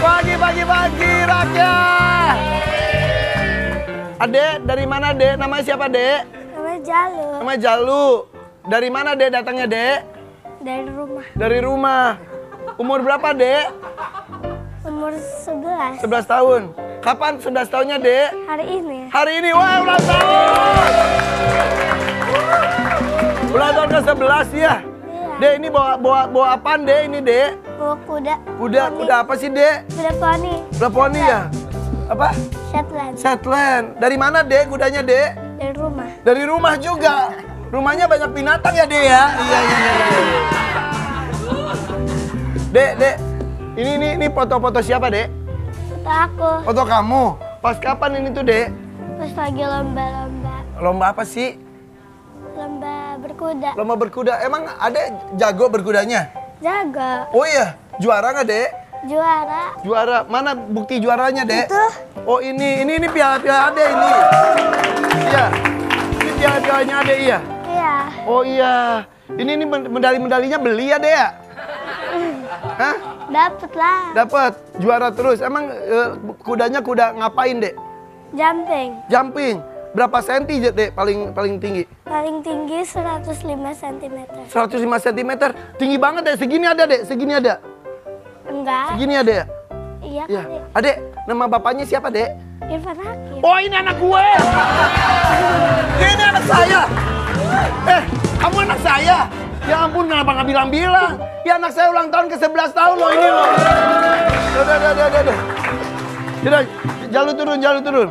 Pagi rakyat. Adek, dari mana Dek? Namanya siapa Dek? Namanya Jalu. Namanya Jalu. Dari mana Dek datangnya Dek? Dari rumah. Dari rumah. Umur berapa Dek? Umur 11. 11 tahun. Kapan 11 tahunnya Dek? Hari ini. Hari ini, wah ulang tahun. Ulang tahun ke-11 ya? Iya. Dek, ini bawa apaan Dek ini Dek? Bawa kuda. Kuda apa sih Dek? Kuda poni. Kuda poni ya? Apa? Shetland. Shetland. Dari mana Dek kudanya Dek? Dari rumah. Dari rumah juga. Rumahnya banyak binatang ya Dek ya? Iya. Dek. Ini foto-foto siapa Dek? Foto aku. Foto kamu. Pas kapan ini tuh Dek? Pas lagi lomba-lomba. Lomba apa sih? Lomba berkuda. Lomba berkuda. Emang Adek jago berkudanya? Jaga. Oh iya, juara nggak Dek? Juara. Juara. Mana bukti juaranya Dek? Itu. Oh ini piala Adek ini. Iya. Ini piala-pialanya Adek iya. Iya. Oh iya. Ini medali-medalinya beli ya Dek ya? Hah? Dapet lah. Dapat juara terus. Emang kudanya kuda ngapain Dek? Jumping. Jumping. Berapa senti Dek paling tinggi? Paling tinggi 105 cm. 105 cm. Tinggi banget Dek. Segini ada Dek. Segini ada. Enggak. Segini ada ya? Iya Iya. kali. Adek, nama bapaknya siapa Dek? Irfan Hakim. Oh ini anak gue. Ini anak saya. Kamu anak saya. Ya ampun kenapa nggak bilang-bilang. Ya anak saya ulang tahun ke-11 tahun loh ini loh. Udah. Jalu turun.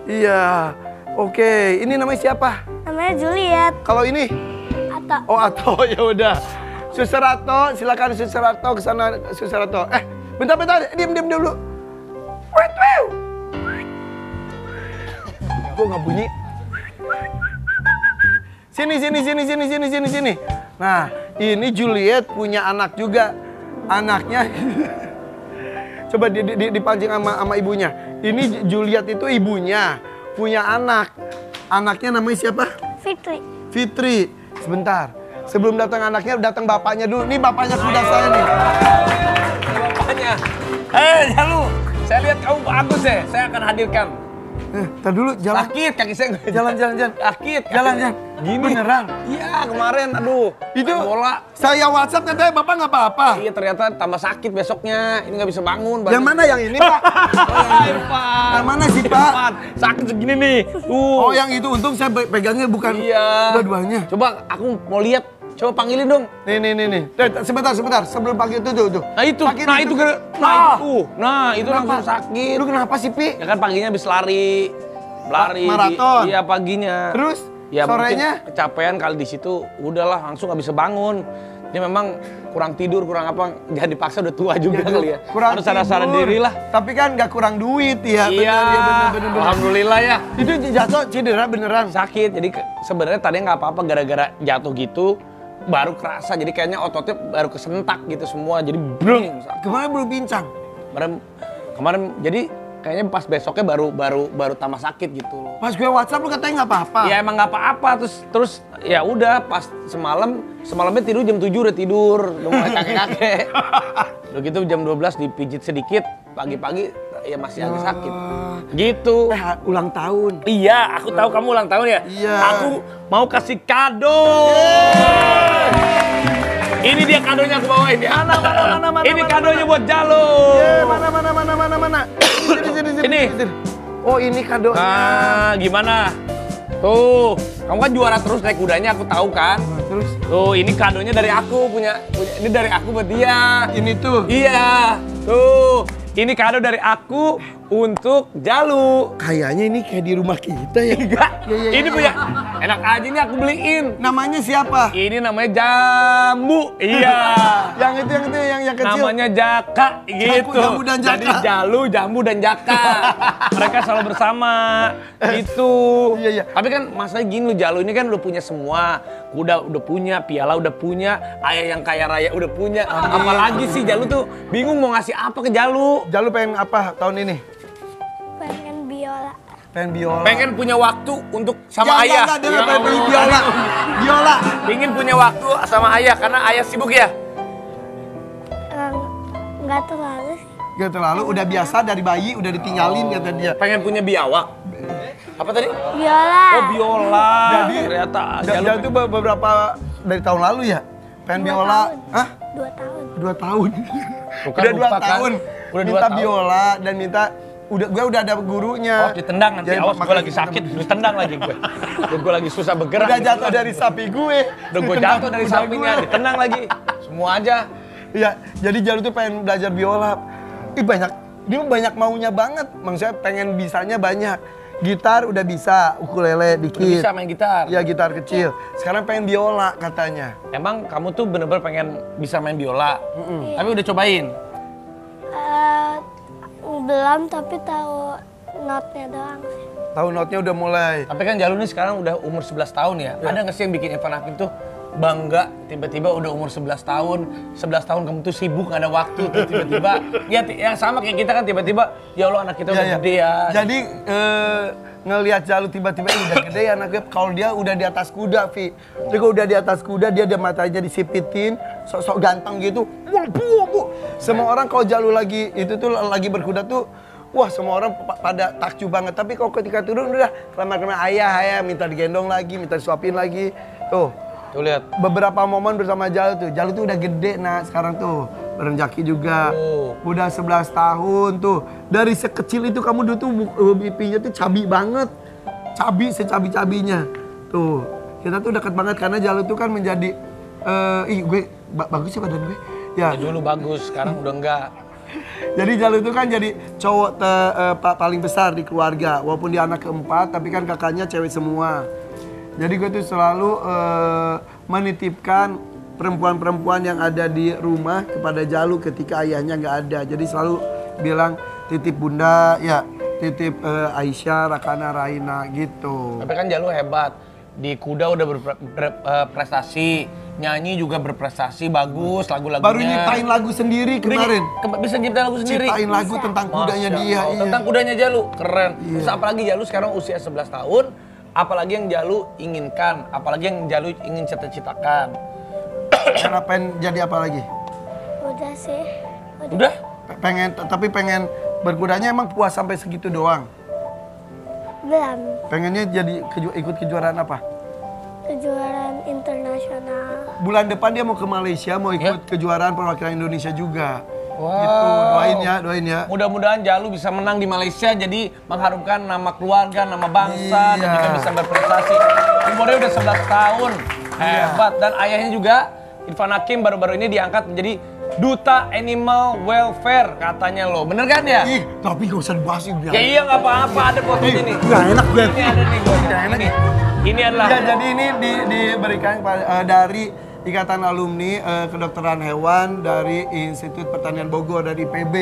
Iya. Oke, ini namanya siapa? Namanya Juliet. Kalau ini? Atau Oh Ato, ya udah. Suster Ato, silakan Suster Ato ke sana Suster Ato. Bentar, diam dulu. Wait. Kok nggak bunyi? Sini. Nah, ini Juliet punya anak juga. Anaknya coba dipancing sama ibunya. Ini Juliet itu ibunya punya anak. Anaknya namanya siapa? Fitri. Sebentar. Sebelum datang anaknya, datang bapaknya dulu. Ini bapaknya kuda saya nih. Bapaknya. Jalu. Saya lihat kamu bagus ya. Saya akan hadirkan. Tar dulu, jalan. Sakit kaki saya. Jalan. Sakit. Jalan. Gini. Beneran? Iya, kemarin aduh. Itu main bola. Saya WhatsApp katanya bapak nggak apa-apa. Iya, ternyata tambah sakit besoknya. Ini nggak bisa bangun. Yang mana yang ini Pak? Irfan. Yang mana sih Pak? Irfan. Sakit segini nih. Tuh. Oh yang itu, untung saya pegangnya bukan dua-duanya. Coba aku mau lihat. Coba panggilin dong. Nih. Sebentar. Sebelum panggil itu tuh. Nah itu. Sakit Nah itu. Nah itu Kenapa? langsung sakit. Lu kenapa sih Pi? Ya kan paginya habis lari. Maraton? Iya paginya. Terus? Ya sorenya? mungkin kecapean kali di situ. Udahlah langsung nggak bisa bangun. Dia memang kurang tidur, kurang apa. Jangan dipaksa udah tua juga kali ya. Kurang harus sadar diri lah. Tapi kan nggak kurang duit ya. Iya. Bener. Alhamdulillah ya. Itu jatuh cedera beneran? Sakit. Jadi sebenarnya tadinya nggak apa-apa gara-gara jatuh gitu. Baru kerasa. Jadi kayaknya ototnya baru kesentak gitu semua. Jadi brung. Kemarin belum pincang? Kemarin jadi kayaknya pas besoknya baru tambah sakit gitu loh. Pas gue WhatsApp lu katanya nggak apa-apa. Ya emang nggak apa-apa terus ya udah pas semalamnya tidur jam 7 udah tidur, udah mulai kakek-kakek. Udah gitu jam 12 dipijit sedikit, pagi-pagi ya masih agak sakit. Gitu. Ulang tahun. Iya, aku tahu kamu ulang tahun ya. Iya. Aku mau kasih kado. Ini dia kadonya aku bawain ya. Mana? Ini kadonya buat Jalu. Mana? Sini. Ini. Oh ini kadonya. Nah, gimana? Tuh, kamu kan juara terus naik kudanya, aku tahu kan. Terus? Tuh, ini kadonya dari aku, punya ini dari aku buat dia. Ini tuh? Iya, tuh. Ini kado dari aku untuk Jalu. Kayaknya ini kayak di rumah kita ya. Enggak, Ya. ini punya, enak aja ini aku beliin. Namanya siapa? Ini namanya Jambu, iya. yang kecil. Namanya Jaka, gitu. Jambu dan Jaka. Jadi Jalu, Jambu dan Jaka. Mereka selalu bersama, gitu. Iya. Tapi kan masalahnya gini lu Jalu ini kan udah punya semua. Kuda udah punya, piala udah punya, ayah yang kaya raya udah punya. Apalagi sih Jalu tuh bingung mau ngasih apa ke Jalu. Jalu pengen apa tahun ini? pengen biola. Pengen biola. Pengen punya waktu untuk sama ayah. Dia pengen beli biola. Biola. Ingin punya waktu sama ayah karena ayah sibuk ya. Nggak terlalu sih. Gak terlalu, udah biasa dari bayi, udah ditinggalin kata dia. Pengen punya biawak. Apa tadi? Biola. Oh, biola. Jadi, ternyata Jalu itu beberapa dari tahun lalu ya? Pengen 2 biola, tahun. hah? 2 tahun. 2 tahun. Bukan, Udah 2 lupa kan? tahun. Udah 2 minta tahun. biola dan minta gue udah ada gurunya. Oh, ditendang nanti. Jadi, Awas, gue makanya lagi sakit, ditendang lagi gue. Gue lagi susah bergerak. Udah jatuh dari sapi gue. Udah gue Ditendang jatuh dari kuda sampingnya, gue. ditendang lagi. Semua aja. Iya, jadi Jalu tuh pengen belajar biola. Dia banyak maunya banget. Maksudnya pengen bisanya banyak. Gitar udah bisa, ukulele dikit. Udah bisa main gitar. Iya, gitar kecil. Sekarang pengen biola katanya. Emang kamu tuh bener-bener pengen bisa main biola? Tapi udah cobain? Belum, tapi tahu notnya doang sih. Tahu notnya udah mulai. Tapi kan Jalu nih sekarang udah umur 11 tahun ya. Ada nggak sih yang bikin Irfan Hakim tuh bangga tiba-tiba udah umur 11 tahun, 11 tahun kamu tuh sibuk gak ada waktu, terus tiba-tiba ya sama kayak kita kan tiba-tiba ya Allah anak kita udah gede ya. Jadi ngelihat Jalu tiba-tiba udah gede ya anaknya. Kalau dia udah di atas kuda, Vi. Jadi kalau udah di atas kuda dia ada matanya disipitin, sok-sok ganteng gitu. Bu. Semua orang kalau Jalu lagi itu tuh lagi berkuda tuh wah, semua orang pada takjub banget. Tapi kalau ketika turun udah kelamar-kelamar ayah minta digendong lagi, minta disuapin lagi. Tuh lihat. Beberapa momen bersama Jalu tuh. Jalu tuh udah gede sekarang tuh. Berenjaki juga. Udah 11 tahun tuh. Dari sekecil itu kamu dulu tuh pipinya tuh cabi banget. Cabi secabi-cabinya. Tuh. Kita tuh dekat banget karena Jalu tuh kan menjadi gue bagus ya badan gue. Ya. Dulu bagus, sekarang udah enggak. Jadi Jalu itu kan jadi cowok paling besar di keluarga. Walaupun dia anak keempat, tapi kan kakaknya cewek semua. Jadi gue tuh selalu menitipkan perempuan-perempuan yang ada di rumah kepada Jalu ketika ayahnya nggak ada. Jadi selalu bilang titip bunda, ya titip Aisyah, Rakana, Raina gitu. Tapi kan Jalu hebat. Di kuda udah berprestasi, nyanyi juga berprestasi, bagus lagu-lagunya. Baru nyiptain lagu sendiri kemarin. Bisa nyiptain lagu sendiri? Ciptain lagu tentang kudanya Masya dia. Allah. Iya. Tentang kudanya Jalu, keren. Terus apalagi Jalu sekarang usia 11 tahun, apalagi yang Jalu inginkan, apalagi yang Jalu ingin cita-citakan. Karena pengen jadi apa lagi? Udah sih. Udah? Tapi pengen berkudanya emang puas sampai segitu doang? Belum. Pengennya jadi ikut kejuaraan apa? Kejuaraan internasional. Bulan depan dia mau ke Malaysia, mau ikut kejuaraan perwakilan Indonesia juga. Wow. Gitu, doain ya. Mudah-mudahan Jalu bisa menang di Malaysia, jadi mengharumkan nama keluarga, nama bangsa, dan juga bisa berprestasi. Umurnya udah 11 tahun, hebat. Dan ayahnya juga, Irfan Hakim baru-baru ini diangkat menjadi Duta Animal Welfare katanya lo, bener kan ya? Ih, tapi gak usah dibahas ini. Ya iya nggak apa-apa, ada fotonya nih. Gak enak gue. Ini ada nih gue. Gak enak. Ini adalah. Ya, jadi ini diberikan dari Ikatan Alumni Kedokteran Hewan dari Institut Pertanian Bogor dari IPB.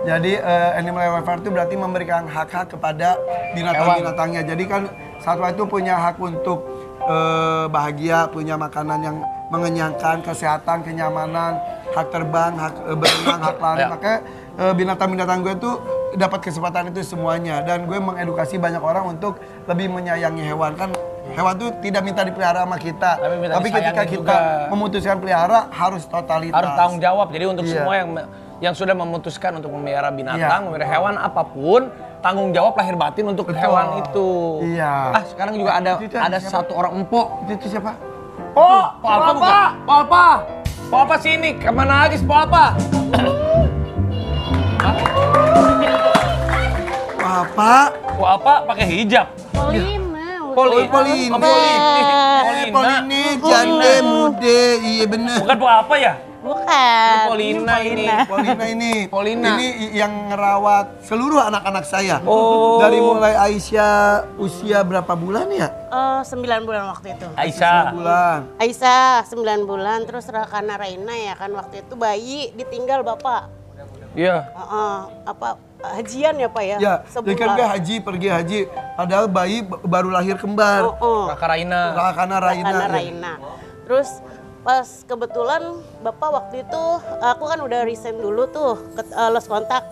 Jadi Animal Welfare itu berarti memberikan hak-hak kepada binatang-binatangnya. Jadi kan satwa itu punya hak untuk bahagia, punya makanan yang mengenyangkan, kesehatan, kenyamanan, hak terbang, hak berenang, hak lari. Makanya binatang-binatang gue tuh dapat kesempatan itu semuanya. Dan gue mengedukasi banyak orang untuk lebih menyayangi hewan. Kan hewan tuh tidak minta dipelihara sama kita. Tapi ketika kita memutuskan pelihara harus totalitas. Harus tanggung jawab. Jadi untuk semua yang sudah memutuskan untuk memelihara binatang, memelihara hewan apapun, tanggung jawab lahir batin untuk hewan itu. Iya. Sekarang juga ada satu orang empok. Itu siapa? Po Alpa sini, kemana lagi Po Alpa? Po Alpa pakai hijab. Polina. Polini, jande, mude, iya bener. Bukan Po Alpa ya? Bukan. Polina ini. Polina. Ini yang ngerawat seluruh anak-anak saya. Oh. Dari mulai Aisyah usia berapa bulan ya? 9 bulan waktu itu. Aisyah. 9 bulan. Aisyah 9 bulan, terus Rakana Raina ya kan waktu itu bayi ditinggal bapak. Iya. Hajian ya Pak ya? Ya, jadi kan gue pergi haji. Padahal bayi baru lahir kembar. Kakak Raina. Rakana Raina. Raina. Terus pas kebetulan bapak waktu itu, aku kan udah resign dulu tuh, lost kontak.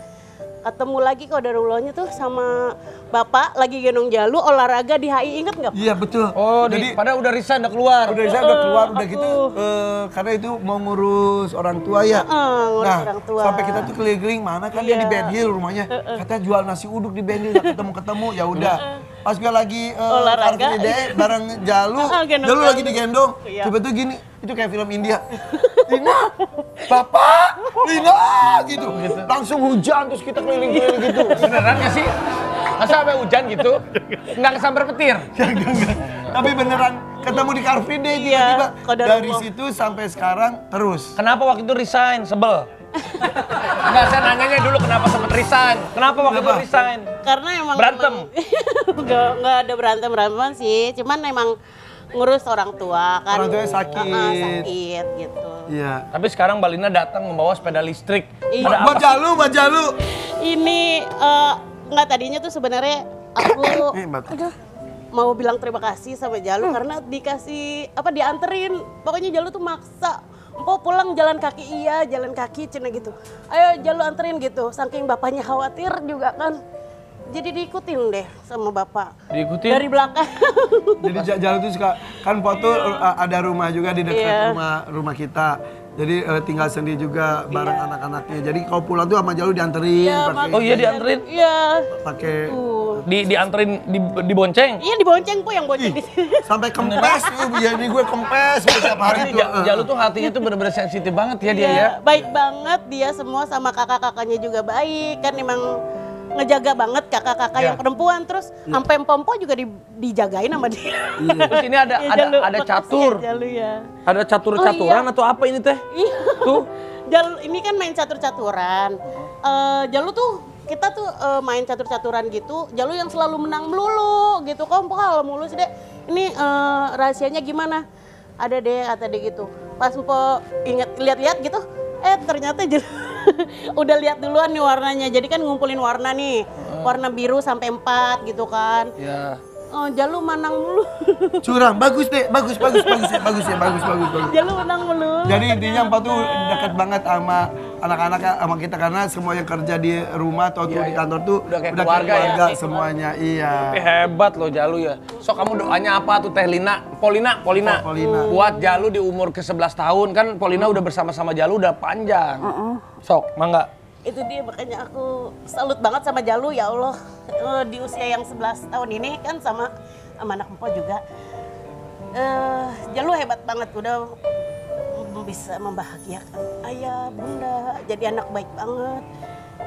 ketemu lagi kodarullahnya tuh sama bapak lagi gendong Jalu olahraga di HI, inget nggak? Iya betul. Oh, jadi padahal udah resign, udah keluar. udah saya udah keluar udah aku. gitu karena itu mau ngurus orang tua ya. Ngurus orang tua. Sampai kita tuh keliling-keliling mana kan dia di Iya. Ben Hill rumahnya. Katanya jual nasi uduk di Ben Hill, nggak ketemu-ketemu. Ya udah. Pas gue lagi Olahraga. Car Free Day bareng Jalu, Gendong Jalu lagi Jalu. digendong. Iya. Tiba-tiba gini, itu kayak film India. Lina, Bapak, Lina gitu. Langsung hujan terus kita keliling-keliling gitu. Beneran nggak sih? Masa sampai hujan gitu? Nggak kesambar petir? Tapi beneran ketemu di Car Free Day Iya, tiba-tiba. kodarullah. Dari situ sampai sekarang terus. Kenapa waktu itu resign? Sebel? Enggak, saya nanyanya dulu kenapa sempet resign? Kenapa waktu itu Kenapa? resign? Karena emang Berantem? nggak ada berantem sih, cuman emang ngurus orang tua kan. Orang tuanya sakit. Sakit gitu. Iya. Tapi sekarang Mbak Lina datang membawa sepeda listrik. Iya. Ada Buat apa? Jalu, buat Jalu. Ini nggak, tadinya tuh sebenarnya aku Mbak. mau bilang terima kasih sama Jalu karena dikasih dianterin. Pokoknya Jalu tuh maksa. Empok pulang jalan kaki, iya jalan kaki cina gitu. Ayo Jalu anterin gitu. Saking bapaknya khawatir juga kan. Jadi diikutin deh sama bapak. Diikutin? Dari belakang. Jadi Jalu tuh suka, kan foto ada rumah juga di dekat Iya. rumah kita. Jadi tinggal sendiri juga bareng anak-anaknya. Jadi kalau pulang tuh sama Jalu dianterin. pakai- Oh iya dianterin? Iya. Pakai Dianterin, dibonceng? Iya dibonceng po, yang bonceng di sini. sampai kempes tuh, ya ini gue kempes setiap hari Ini tuh. Jalu tuh hatinya tuh bener-bener sensitif banget ya dia ya. Iya, baik banget dia semua sama kakak-kakaknya juga baik kan, emang ngejaga banget kakak-kakak yang perempuan, terus sampai empompo juga dijagain sama dia. Terus ini ada Ya, Jalu, ada makasih catur. ya, Jalu ya. Ada catur-caturan atau apa ini teh? Iya. Tuh. Jalu ini kan main catur-caturan. Jalu tuh kita tuh main catur-caturan gitu. Jalu yang selalu menang melulu gitu. Kok kalau mulus deh. Ini rahasianya gimana? Ada deh kata dia gitu. Pas Mpo inget lihat-lihat gitu, ternyata Jalu udah lihat duluan nih warnanya. Jadi kan ngumpulin warna nih. Warna biru sampai 4 gitu kan. Ya. Jalu menang mulu. Curang, bagus deh, bagus ya. Jalu menang mulu. Jadi intinya Empat tuh dekat banget sama anak-anak sama kita karena semua yang kerja di rumah atau tuh di kantor tuh Udah kayak keluarga ya? semuanya. Iya. Tapi hebat loh Jalu ya. So kamu doanya apa tuh Teh Lina? Polina. Polina. Buat Jalu di umur ke-11 tahun kan Polina udah bersama-sama Jalu udah panjang. Sok, mangga. Itu dia, makanya aku salut banget sama Jalu, ya Allah. Di usia yang 11 tahun ini kan sama anak Empo juga. Jalu hebat banget, udah bisa membahagiakan ayah, bunda, jadi anak baik banget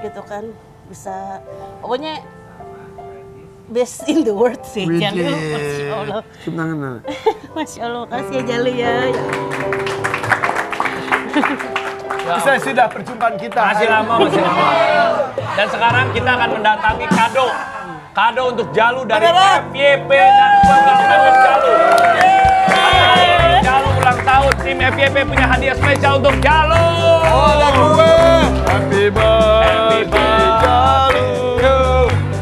gitu kan. Bisa, pokoknya best in the world sih Jalu. Masya Allah. Cium tangan, Nana. Masya Allah, kasih ya Jalu ya. Bisa sudah perjumpaan kita. Masih lama. Dan sekarang kita akan mendatangi kado. Kado untuk Jalu dari FYP dan keluarga besar Jalu. Jalu ulang tahun, tim FYP punya hadiah spesial untuk Jalu. Oh, ada gue. Happy birthday, Jalu.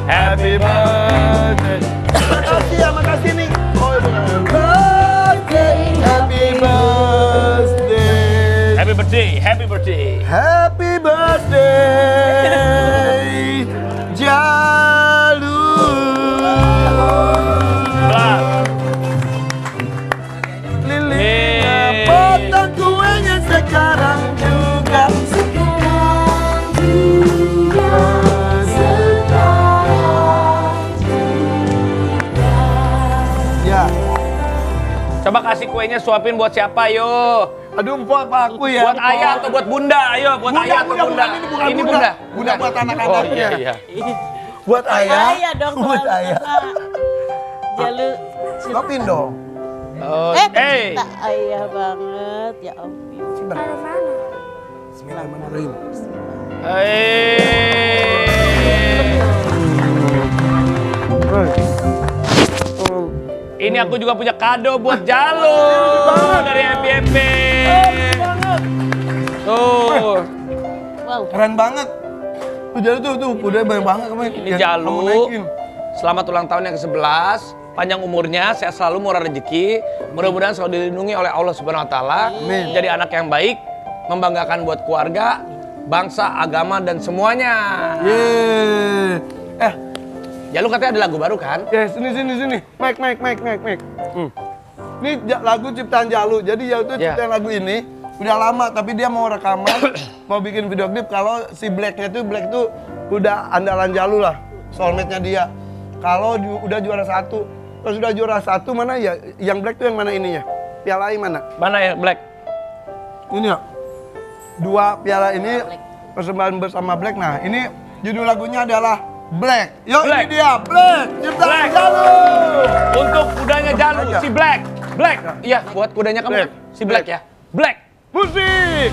Happy birthday. Makasih ya, makasih nih. Oh, birthday, happy birthday. Happy birthday, happy birthday. Happy birthday, Jalu. Lilinnya potong kuenya sekarang juga. Ya, Coba kasih kuenya suapin buat siapa, yo? aduh Mpok apa aku ya? Buat ayah atau buat bunda? Ayo, buat ayah atau bunda? Bukan, ini bukan bunda. Bunda buat anak-anaknya. Oh iya. Buat ayah. Ayah dong. Buat kalau ayah. Jalu. Stopin dong. Oh, Cinta ayah banget, ya ampun. Ada mana? Bismillahirrahmanirrahim. Ini aku juga punya kado buat Jalu dari FYP. Tuh, Wow. Keren banget. Tuh Jalu tuh, udah banyak banget kemarin. ini Yang Jalu. kamu naikin. Selamat ulang tahun yang ke-11. Panjang umurnya, sehat selalu, murah rezeki. Mudah-mudahan selalu dilindungi oleh Allah Subhanahu wa taala. Amin. Jadi anak yang baik, membanggakan buat keluarga, bangsa, agama, dan semuanya. Yeay. Jalu katanya ada lagu baru kan? Ya, sini. Mike. Ini lagu ciptaan Jalu. Jadi Jalu tuh Ya. ciptaan lagu ini udah lama, tapi dia mau rekaman, mau bikin video klip. Kalau si Black tuh udah andalan Jalu lah, soulmate-nya dia. Kalau udah juara 1, kalau sudah juara 1 mana ya? Yang Black tuh yang mana ininya? Piala ini mana? Mana ya Black? Ini ya. 2 piala ini persembahan bersama Black. Nah, ini judul lagunya adalah Black. Yo, Black. ini dia Black. Ciptaan Black. Jalu. Untuk kudanya Jalu, Aja. si Black. Black. Iya, buat kudanya kamu Black. kan? Si Black ya. Black. Musik.